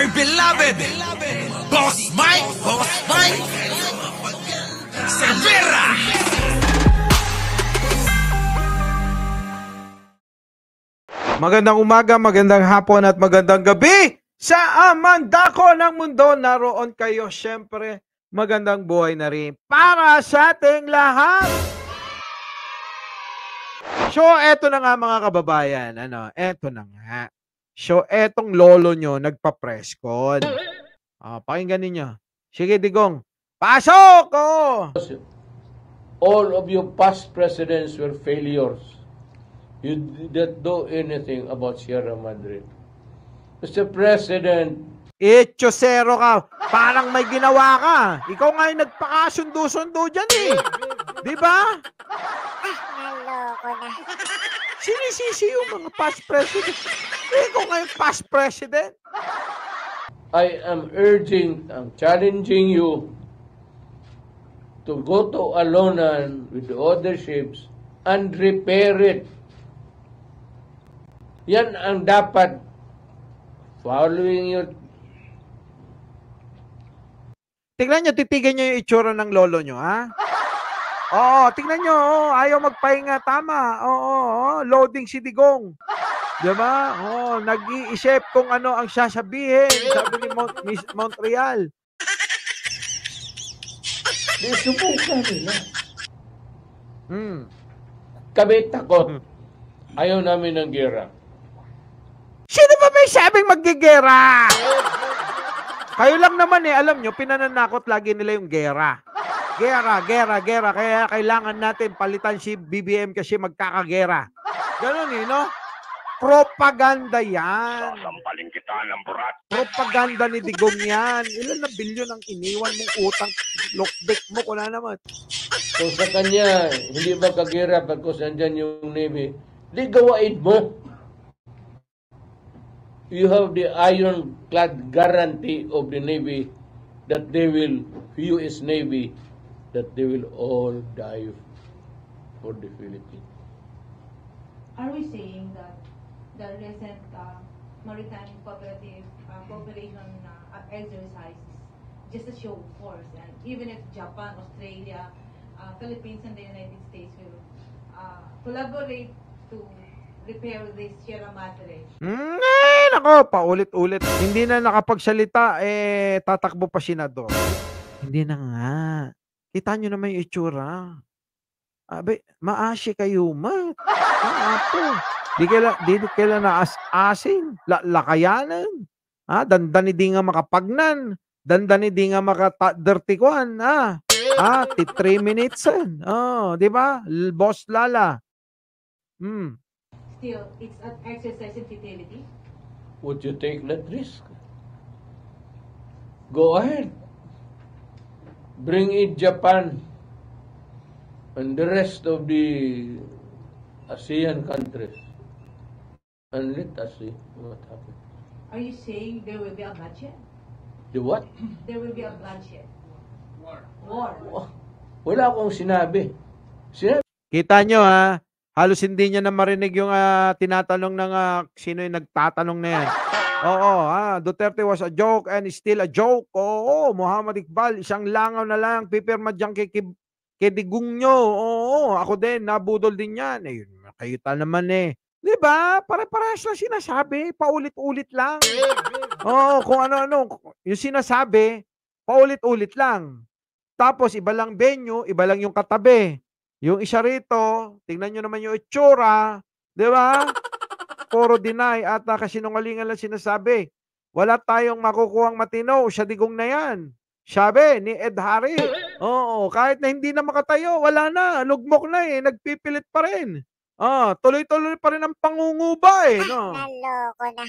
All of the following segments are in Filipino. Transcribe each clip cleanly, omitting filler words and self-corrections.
my beloved Boss Mike Cervera. Magandang umaga, magandang hapon at magandang gabi sa amandako ng mundo. Naroon kayo, syempre, magandang buhay na rin para sa ating lahat. So, eto na nga mga kababayan, eto na nga. So, etong lolo nyo nagpa-press con. Pakinggan ninyo. Sige, Digong. Pasok! Oh! All of your past presidents were failures. You didn't do anything about Sierra Madre. Mr. President, Chosero ka. Parang may ginawa ka. Ikaw nga yung nagpakasundo-sundo dyan eh. Di ba? Naloko na. Sinisisi yung mga past president. Ikaw nga yung past president. I am challenging you to go to Alonan with the other ships and repair it. Yan ang dapat following your... Tingnan nyo, titigan nyo yung itsura ng lolo nyo, ha? Oo, tingnan nyo, ayaw magpahinga, tama. Oo, loading si Digong. Diba? Nag-iisip kung ano ang sasabihin, sabi ni Miss Montreal. Subukan nila. Kami takot. Ayaw namin ng gera. Sino ba may sabing maggigera? Kayo lang naman alam nyo, pinananakot lagi nila yung gera. Gera. Kaya kailangan natin palitan si BBM kasi magkakagera. Ganun no? Propaganda yan. Sasampalin kita ng burat. Propaganda ni Digong yan. Ilan na bilyon ang iniwan mong utang? Lockback mo ko na naman. Kung sa kanya, hindi ba kagera pagkos nandyan yung Navy, di gawain mo. You have the ironclad guarantee of the Navy that they will, US Navy, that they will all die for the Philippines. Are we saying that the recent maritime cooperative cooperation exercise is just a show of force, and even if Japan, Australia, Philippines, and the United States will collaborate to repair this Sierra Madre? Nako, paulit-ulit. Hindi na nakapagsalita, tatakbo pa senador. Hindi na nga. Kita nyo naman yung itsura. Abe, maasya kayo, mat. Apo. Di kaila naas-asin. Lakayanan. Dandani di nga makapagnan. Dandani di nga makadirtikuan. 3 minutes. Di ba? Boss Lala. Still, it's an exercise in futility. Would you take that risk? Go ahead. Bring in Japan and the rest of the ASEAN countries and let us see what happens. Are you saying there will be a bloodshed? The what? There will be a bloodshed. War. Wala akong sinabi. Kita nyo halos hindi niya na marinig yung tinatanong ng sino yung nagtatanong na yan. Duterte was a joke and is still a joke. Muhammad Iqbal, isang langaw na lang, pipirma dyan kay Digong nyo. Ako din, nabudol din yan. Kayuta naman Diba? Pare-parehas lang sinasabi, paulit-ulit lang. Kung ano-ano, yung sinasabi, paulit-ulit lang. Tapos, iba lang venue, iba lang yung katabi. Yung isa rito, tingnan nyo naman yung itsura, di ba? Puro deny at kasinungalingan lang sinasabi. Wala tayong makukuhang matino, siya Digong na yan. Sabi ni Ed Harry. Kahit na hindi na makatayo, wala na, lugmok na nagpipilit pa rin. Tuloy-tuloy pa rin ang pangunguba no? Naloko na.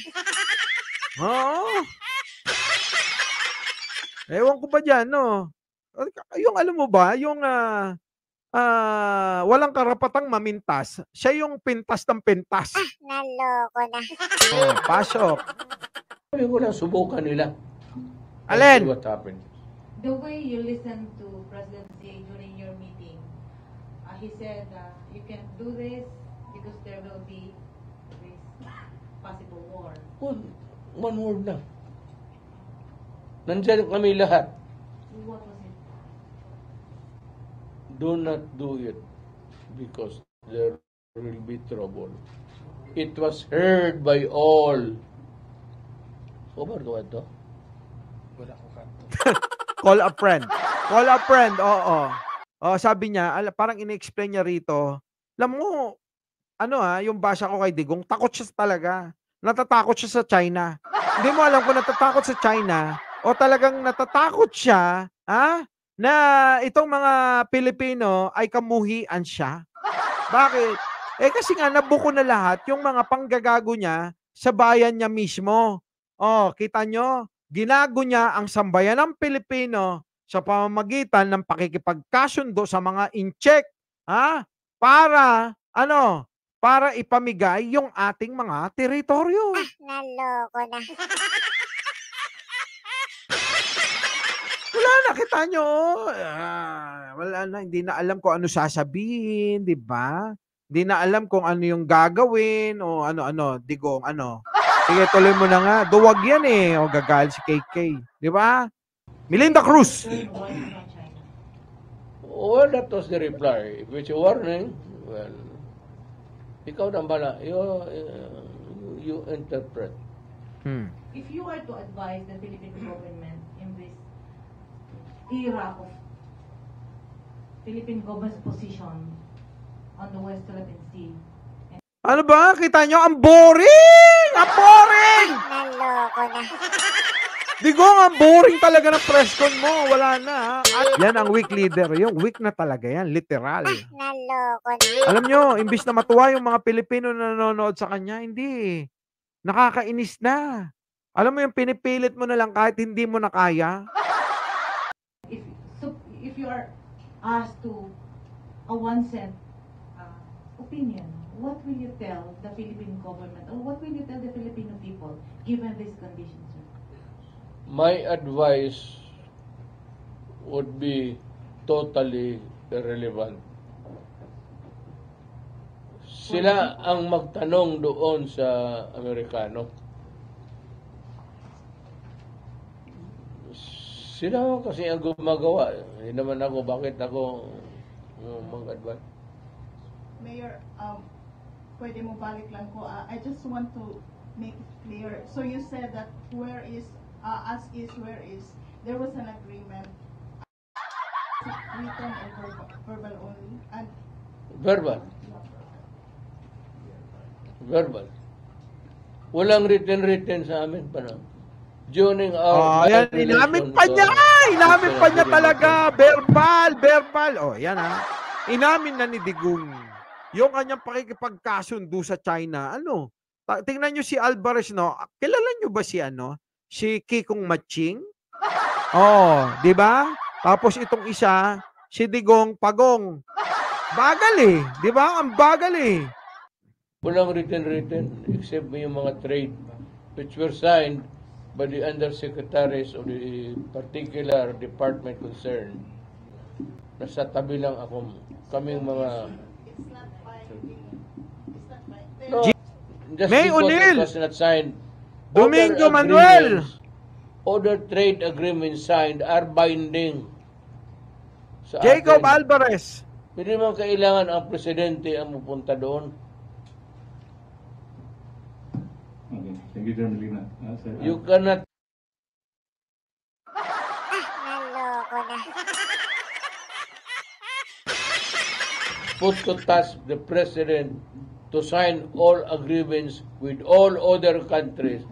Ewan ko ba dyan, no? Yung alam mo ba, yung walang karapatang mamintas. Siya yung pintas ng pintas. Naloko na. Pasok. Sabi ko lang, subukan nila. Alin? See what happens. The way you listen to President Xi during your meeting, he said you can do this because there will be this possible war. One word lang. Nandyan kami lahat. What was it? Do not do it because there will be trouble. It was heard by all. Sobar ko ito? Call a friend. Call a friend, oo. Oh, sabi niya, parang in-explain niya rito, alam mo, yung basa ko kay Digong, takot siya talaga. Natatakot siya sa China. Hindi mo alam kung natatakot sa China o talagang natatakot siya, na itong mga Pilipino ay kamuhian siya. Bakit? Kasi nga nabuko na lahat yung mga panggagago niya sa bayan niya mismo. Oh, kita nyo? Ginago niya ang sambayan ng Pilipino sa pamamagitan ng pakikipagkasundo sa mga incheck, para para ipamigay yung ating mga teritoryo. Naloko na. Wala na, kita nyo. Wala na, hindi na alam kung ano sasabihin, di ba? Hindi na alam kung ano yung gagawin o ano, Digong, Sige, tuloy mo na nga. Duwag yan o gagal si KK. Di ba? Melinda Cruz. Why not China? Well, that was the reply. If it's a warning, well, ikaw na bala. You interpret. If you are to advise the Philippine government in this era of Philippine government's position on the West Philippine Sea, Ano ba? Kita nyo? Ang boring! Ang boring! Naloko na. Digong, ang boring talaga ng press con mo. Wala na. Yan ang weak leader. Yung weak na talaga yan. Literal. Naloko na. Alam nyo, imbis na matuwa yung mga Pilipino na nanonood sa kanya, hindi. Nakakainis na. Alam mo yung pinipilit mo na lang kahit hindi mo na kaya. if you are asked to a 1 cent opinion, what will you tell the Philippine government or what will you tell the Filipino people given these conditions, sir? My advice would be totally irrelevant. Sila ang magtanong doon sa Amerikano. Sila kasi ang gumagawa. Hindi naman ako, bakit ako mag-advise? Mayor, pwede mo balik lang ko. I just want to make it clear. So you said that where is, as is, where is, there was an agreement, written or verbal only, and Verbal. Verbal. Walang written sa amin pa na. During our... Yan, inamin pa niya! Inamin pa niya talaga! Verbal! Yan Inamin na ni Digong. Yung kanyang pakikipagkasundo sa China, tingnan nyo si Alvarez, kilala nyo ba si Kikong Matching? Di ba? Tapos itong isa, si Digong Pagong. Bagal di ba? Ang bagal Walang written except yung mga trade which were signed by the undersecretaries of the particular department concerned. Nasa tabi lang ako, kaming mga... it's not binding. It's not binding. No, just May because Unil! it was not signed. Domingo Other Manuel! agreements, other trade agreements signed are binding. Sa Jacob atin. Alvarez! Hindi mo kailangan ang presidente ang pupunta doon. Okay, thank you, General Lina. Sir, You cannot Naloko na. put to task the president to sign all agreements with all other countries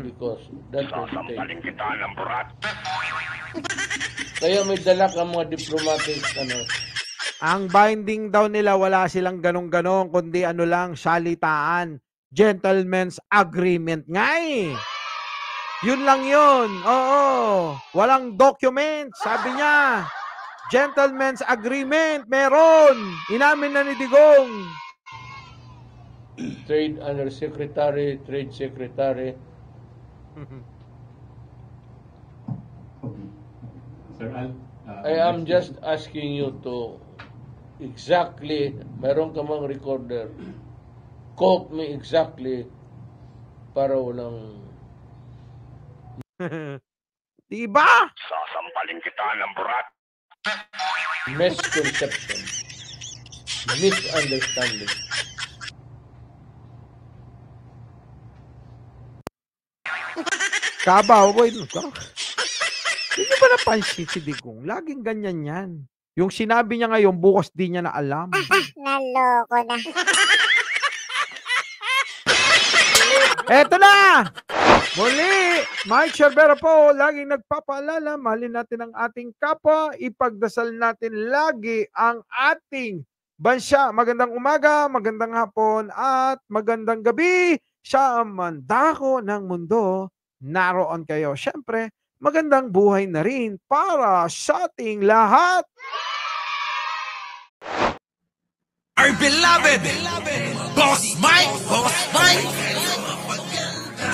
because that will take. Kaya may dala kang mga diplomatic Ang binding daw nila, wala silang ganong-ganon, kundi lang, salitaan. Gentleman's agreement nga Yun lang yun. Oo. Walang document. Sabi niya, gentleman's agreement, meron. Inamin na ni Digong. trade undersecretary, trade secretary. okay. Sir Al, I am just asking you to exactly, meron ka mang recorder, quote me exactly para walang Di ba? Misconception. Misunderstanding. Kabaw, boy. Hindi nyo ba napansin si Digong? Laging ganyan yan. Yung sinabi niya ngayon, bukas di niya na alam. Naloko na. Eto na! Muli, Mike Cervera po, laging nagpapaalala, mahalin natin ang ating kapwa, ipagdasal natin lagi ang ating bansa. Magandang umaga, magandang hapon, at magandang gabi sa mandako ng mundo. Naroon kayo. Siyempre, magandang buhay na rin para sa ating lahat. Our beloved Boss Mike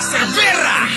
Cervera.